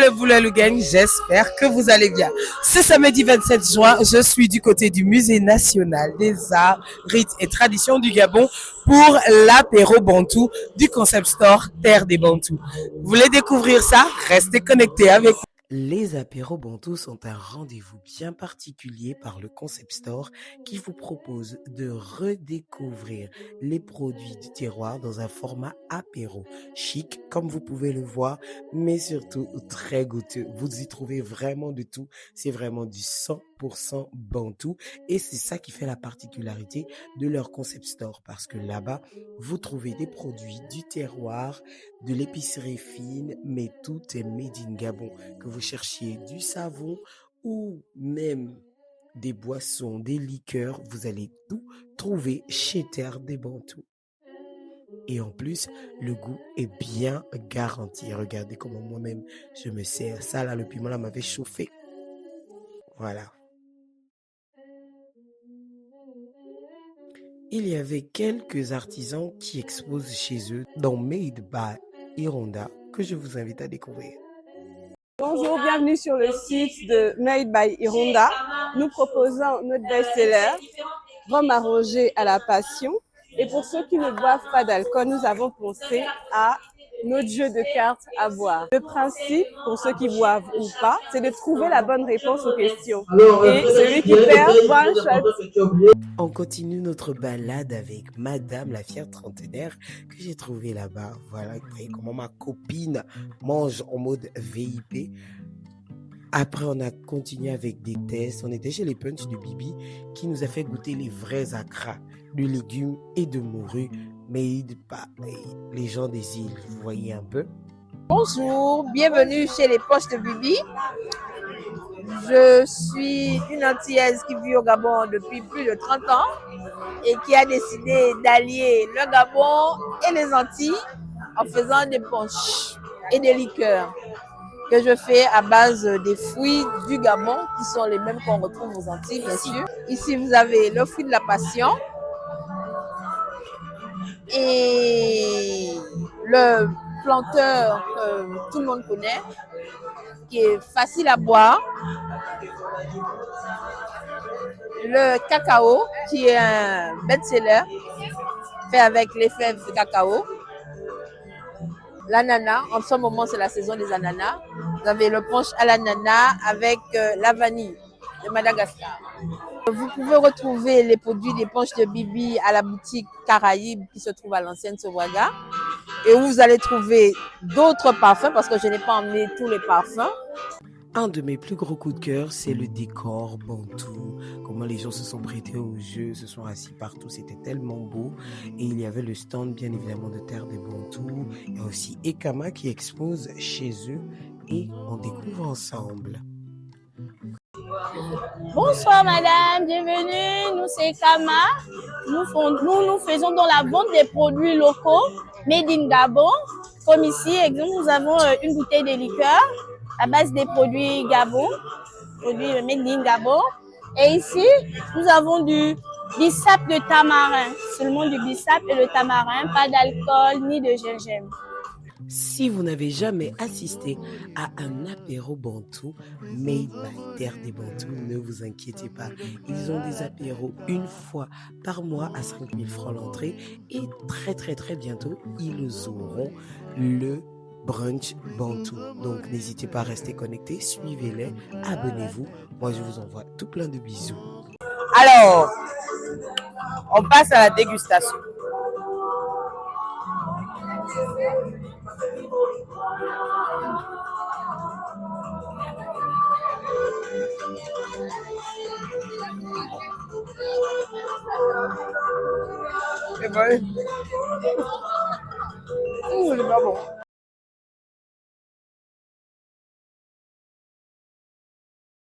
le boulet le gang, j'espère que vous allez bien. Ce samedi 27 juin, je suis du côté du Musée national des arts, rites et traditions du Gabon pour l'apéro Bantou du Concept Store Terre des Bantous. Vous voulez découvrir ça? Restez connectés avec nous. Les apéros Bantou sont un rendez-vous bien particulier par le Concept Store qui vous propose de redécouvrir les produits du terroir dans un format apéro chic, comme vous pouvez le voir, mais surtout très goûteux. Vous y trouvez vraiment de tout. C'est vraiment du 100% Bantou et c'est ça qui fait la particularité de leur Concept Store parce que là-bas, vous trouvez des produits du terroir, de l'épicerie fine, mais tout est made in Gabon. Que vous cherchiez du savon ou même des boissons, des liqueurs, vous allez tout trouver chez Terre des Bantous. Et en plus, le goût est bien garanti. Regardez comment moi-même je me sers. Ça là, le piment là m'avait chauffé. Voilà. Il y avait quelques artisans qui exposent chez eux dans Made by Ironda que je vous invite à découvrir. Bonjour, bienvenue sur le site de Made by Ironda. Nous proposons notre best-seller, rhum arrangé à la passion. Et pour ceux qui ne boivent pas d'alcool, nous avons pensé à notre jeu de cartes à boire. Le principe, pour ceux qui boivent ou pas, c'est de trouver la bonne réponse aux questions. Et celui qui perd boit un shot. On continue notre balade avec Madame la fière trentenaire que j'ai trouvée là-bas. Voilà, vous voyez comment ma copine mange en mode VIP. Après, on a continué avec des tests. On était chez les Punch de Bibi qui nous a fait goûter les vrais acras de légumes et de morue made by les gens des îles. Vous voyez un peu? Bonjour, bienvenue chez les Poches de Bibi. Je suis une Antillaise qui vit au Gabon depuis plus de 30 ans et qui a décidé d'allier le Gabon et les Antilles en faisant des punchs et des liqueurs que je fais à base des fruits du Gabon qui sont les mêmes qu'on retrouve aux Antilles, bien sûr. Ici, vous avez le fruit de la passion et le planteur que tout le monde connaît, qui est facile à boire. Le cacao, qui est un best-seller, fait avec les fèves de cacao. L'ananas, en ce moment c'est la saison des ananas. Vous avez le punch à l'ananas avec la vanille de Madagascar. Vous pouvez retrouver les produits des punchs de Bibi à la boutique Caraïbes qui se trouve à l'ancienne Sobraga. Et où vous allez trouver d'autres parfums parce que je n'ai pas emmené tous les parfums. Un de mes plus gros coups de cœur, c'est le décor Bantou. Comment les gens se sont prêtés au jeu, se sont assis partout, c'était tellement beau. Et il y avait le stand, bien évidemment, de Terre des Bantous. Il y a aussi Ekama qui expose chez eux et on découvre ensemble. Bonsoir madame, bienvenue, nous c'est Ekama. Nous faisons dans la vente des produits locaux, made in Gabon. Comme ici, exemple, nous avons une bouteille de liqueur à base des produits Gabon, produits made in Gabon. Et ici, nous avons du bissap de tamarin, seulement du bissap et le tamarin, pas d'alcool ni de gingembre. Si vous n'avez jamais assisté à un apéro Bantou made by Terre des Bantous, ne vous inquiétez pas. Ils ont des apéros une fois par mois à 5 000 francs l'entrée et très bientôt, ils auront le brunch Bantou. Donc n'hésitez pas à rester connectés, suivez-les, abonnez-vous. Moi je vous envoie tout plein de bisous. Alors, on passe à la dégustation. C'est bon. C'est pas bon.